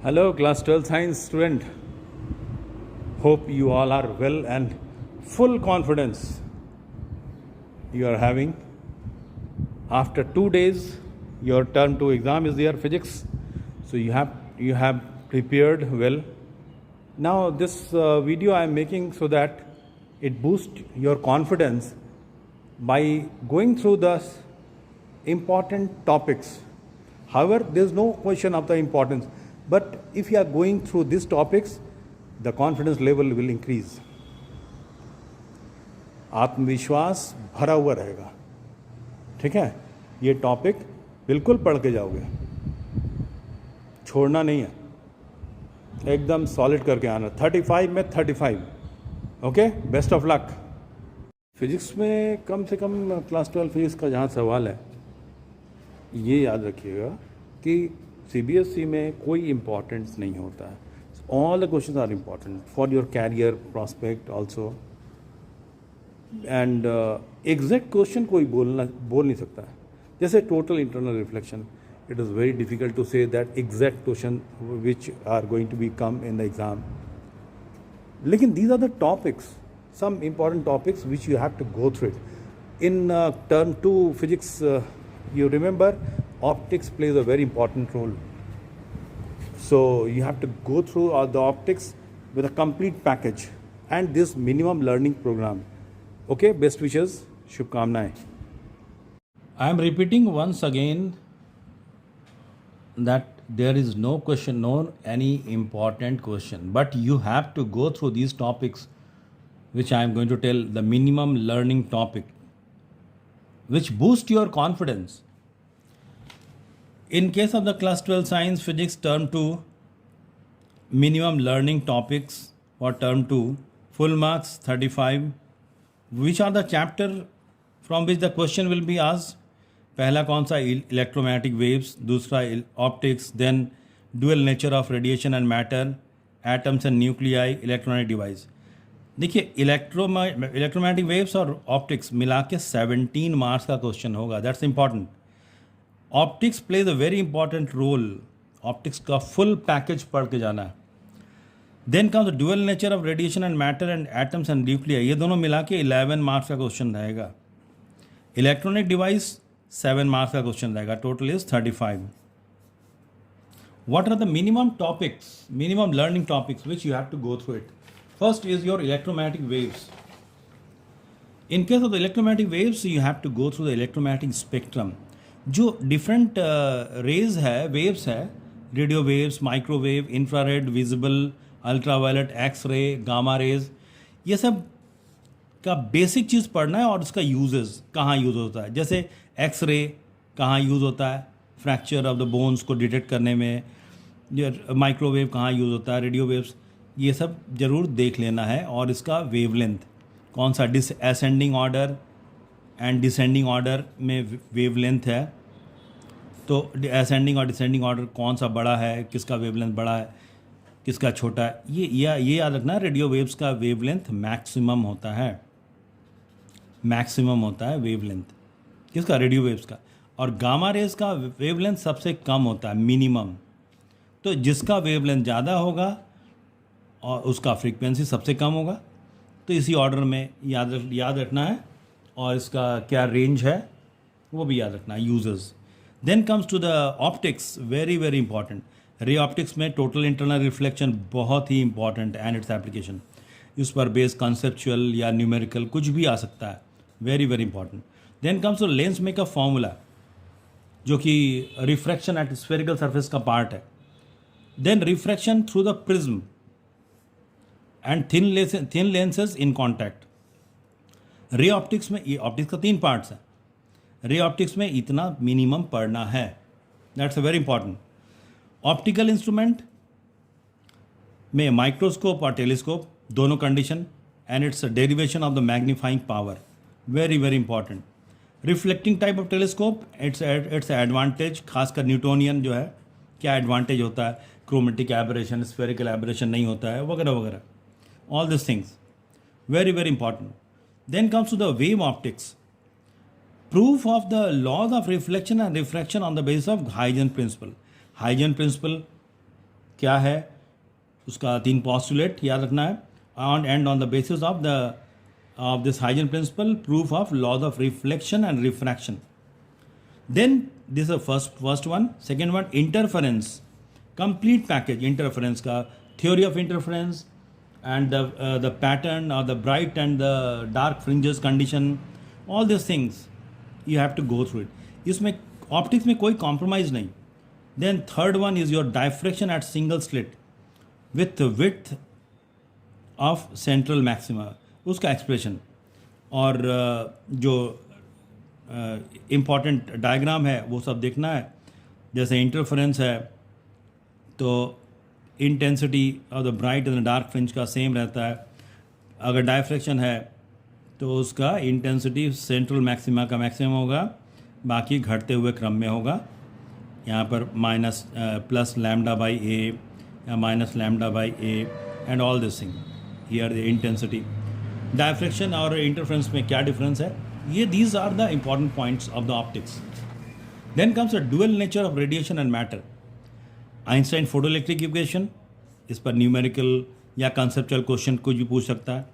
Hello, class 12 science student. Hope you all are well and full confidence you are having. After 2 days, your term 2 exam is there, physics. So you have prepared well. Now this video I am making so that it boosts your confidence by going through the important topics. However, there is no question of the importance. But if you are going through these topics, the confidence level will increase. आत्मविश्वास भरा हुआ रहेगा. ठीक है, ये topic बिल्कुल पढ़ के जाओगे, छोड़ना नहीं है, एकदम सॉलिड करके आना. 35 में 35. Okay, best of luck. Physics में कम से कम क्लास 12 फिजिक्स का जहाँ सवाल है, ये याद रखिएगा कि CBSE में कोई इम्पोर्टेंस नहीं होता है. All the questions are important for your career prospect also. And exact question कोई बोल नहीं सकता है. जैसे total internal reflection, it is very difficult to say that exact question which are going to be come in the exam. लेकिन these are the topics, some important topics which you have to go through it. In term 2 physics, you remember optics plays a very important role. So you have to go through the optics with a complete package and this minimum learning program. Okay, best wishes, shubhkamnaएं. I am repeating once again that there is no question, no any important question, but you have to go through these topics which I am going to tell, the minimum learning topic, which boost your confidence. In case of the class 12 science physics term 2, minimum learning topics for term 2, full marks 35. Which are the chapter from which the question will be asked? पहला कौन सा? Electromagnetic waves. दूसरा optics. Then dual nature of radiation and matter, atoms and nuclei, electronic device. देखिए, electromagnetic waves और optics मिला के 17 marks का question होगा. That's important. Optics plays a very important role. Optics का फुल पैकेज पढ़ के जाना है. Then comes the dual nature of radiation and matter and atoms and nuclear. ये दोनों मिला के 11 मार्क्स का क्वेश्चन रहेगा. इलेक्ट्रॉनिक डिवाइस 7 मार्क्स का क्वेश्चन रहेगा. Total is 35. What are the minimum topics, minimum learning topics which you have to go through it? First is your electromagnetic waves. In case of the electromagnetic waves, you have to go through the electromagnetic spectrum. जो different rays है, waves है, radio waves, microwave, infrared, visible, ultraviolet, X-ray, gamma rays, ये सब का basic चीज़ पढ़ना है और इसका यूजेस कहाँ यूज़ होता है. जैसे X-ray कहाँ यूज़ होता है फ्रैक्चर ऑफ द बोन्स को डिटेक्ट करने में, माइक्रोवेव कहाँ यूज़ होता है, रेडियो वेव्स, ये सब ज़रूर देख लेना है. और इसका वेवलेंथ कौन सा, ascending order and descending order में वेवलेंथ है. तो असेंडिंग और डिसेंडिंग ऑर्डर कौन सा बड़ा है, किसका वेवलेंथ बड़ा है, किसका छोटा है, ये याद रखना. रेडियो वेव्स का वेवलेंथ मैक्सिमम होता है, मैक्सिमम होता है वेवलेंथ किसका, रेडियो वेव्स का. और गामा रेज का वेवलेंथ सबसे कम होता है, मिनिमम. तो जिसका वेवलेंथ ज़्यादा होगा और उसका फ्रीक्वेंसी सबसे कम होगा. तो इसी ऑर्डर में याद रखना है. और इसका क्या रेंज है वो भी याद रखना है, users. Then comes to the optics, very very important. Ray optics में टोटल इंटरनल रिफ्लेक्शन बहुत ही इंपॉर्टेंट एंड इट्स एप्लीकेशन. इस पर बेस कॉन्सेप्चुअल या न्यूमेरिकल कुछ भी आ सकता है, very very important. Then comes to lens makeup formula, जो कि रिफ्रैक्शन एट स्फेरिकल सर्फेस का पार्ट है. Then refraction through the prism and thin lenses in contact. Ray optics में, ये ऑप्टिक्स का 3 पार्ट्स हैं. रे ऑप्टिक्स में इतना मिनिमम पढ़ना है, that's a very important. Optical instrument में माइक्रोस्कोप और टेलीस्कोप दोनों condition and it's derivation of the magnifying power, very very important. Reflecting type of telescope, it's advantage, खासकर न्यूटोनियन जो है, क्या एडवांटेज होता है, क्रोमेटिक एबरेशन, स्फेरिकल एबरेशन नहीं होता है, वगैरह वगैरह. All these things, very very important. Then comes to the wave optics, proof of the laws of reflection and refraction on the basis of Huygens principle. Huygens principle क्या है उसका 3 postulate याद रखना है. And on the basis of this Huygens principle, proof of laws of reflection and refraction. Then this is the first one. Second one, interference, complete package. Interference का theory of interference and the pattern or the bright and the dark fringes condition, all these things you have to go through it. इसमें optics में कोई compromise नहीं. Then third one is your diffraction at single slit with width of central maxima, उसका expression. और जो important diagram है वो सब देखना है. जैसे इंटरफेरेंस है तो intensity of the bright and dark fringe का सेम रहता है. अगर डायफ्रैक्शन है तो उसका इंटेंसिटी सेंट्रल मैक्सिमा का मैक्सिमम होगा, बाकी घटते हुए क्रम में होगा. यहाँ पर minus plus lambda by a या minus lambda by a and all this thing. Here the intensity. Diffraction और इंटरफेरेंस में क्या डिफरेंस है, ये these are the important points of the optics. Then comes the dual nature of radiation and matter. Einstein photoelectric equation, इस पर numerical या conceptual question कुछ भी पूछ सकता है.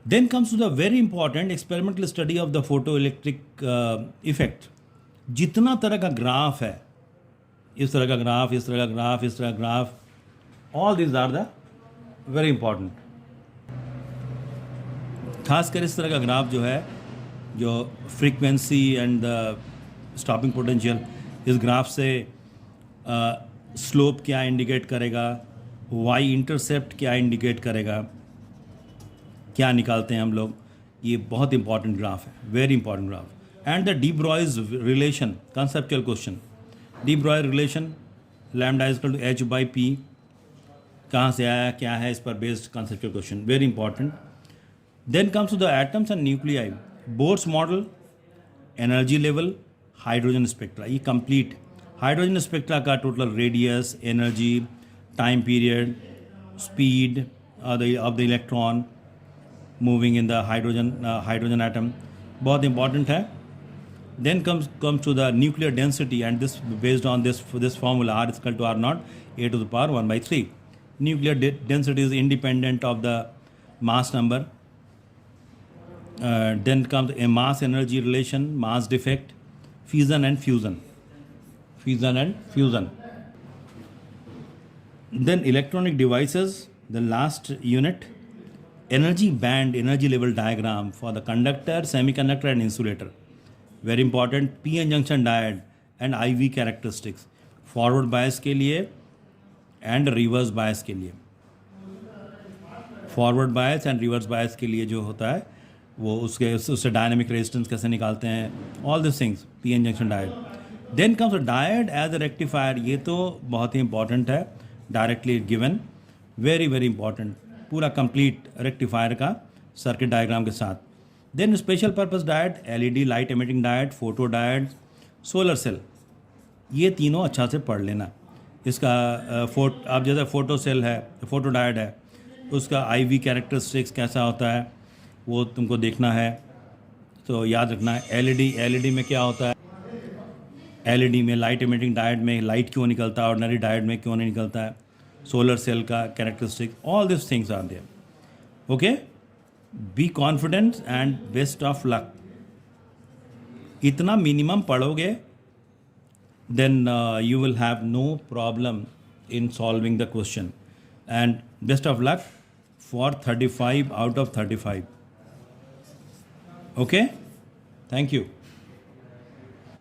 Then comes to the very important experimental study of the photoelectric effect. जितना तरह का ग्राफ है, इस तरह का ग्राफ, इस तरह का ग्राफ, इस तरह का graph, all this are the very important. खासकर इस तरह का ग्राफ जो है, जो frequency and the stopping potential, इस ग्राफ से स्लोप क्या इंडिकेट करेगा, वाई इंटरसेप्ट क्या इंडिकेट करेगा, क्या निकालते हैं हम लोग, ये बहुत इंपॉर्टेंट ग्राफ है, very important graph. And the de Broglie's relation, conceptual question. De Broglie relation, lambda is equal to h by p, कहाँ से आया, क्या है, इस पर based conceptual question, very important. Then comes to the atoms and nuclei. Bohr's model, energy level, hydrogen spectra. ये complete hydrogen spectra का total radius, energy, time period, speed of the electron moving in the hydrogen atom, बहुत important है. Then comes to the nuclear density, and this based on this formula, R is equal to R naught A to the power 1 by 3. Nuclear density is independent of the mass number. Then comes a mass energy relation, mass defect, fission and fusion. Then electronic devices, the last unit, energy band, energy level diagram for the conductor, semiconductor and insulator. Very important. P N junction diode and I V characteristics, forward bias के लिए and reverse bias के लिए. Forward bias and reverse bias के लिए जो होता है वो उससे डायनेमिक रेजिस्टेंस कैसे निकालते हैं, all this things, P N junction diode. Then comes diode as a rectifier. ये तो बहुत ही इंपॉर्टेंट है, directly given, very very important, पूरा कंप्लीट रेक्टिफायर का सर्किट डायग्राम के साथ. Then special purpose diode, LED light emitting diode, photo diode, solar cell. ये तीनों अच्छा से पढ़ लेना. इसका आप जैसे फोटो सेल है, फोटो डायड है, उसका आईवी कैरेक्टरिस्टिक्स कैसा होता है वो तुमको देखना है. तो याद रखना है एलईडी में क्या होता है, एलईडी में लाइट एमिटिंग डायड में लाइट क्यों निकलता है, ऑर्डिनरी डायड में क्यों नहीं निकलता है, सोलर सेल का characteristics, all this things are there. Okay, be confident and best of luck. इतना मिनिमम पढ़ोगे then you will have no problem in solving the question. And best of luck for 35 out of 35. Okay, thank you.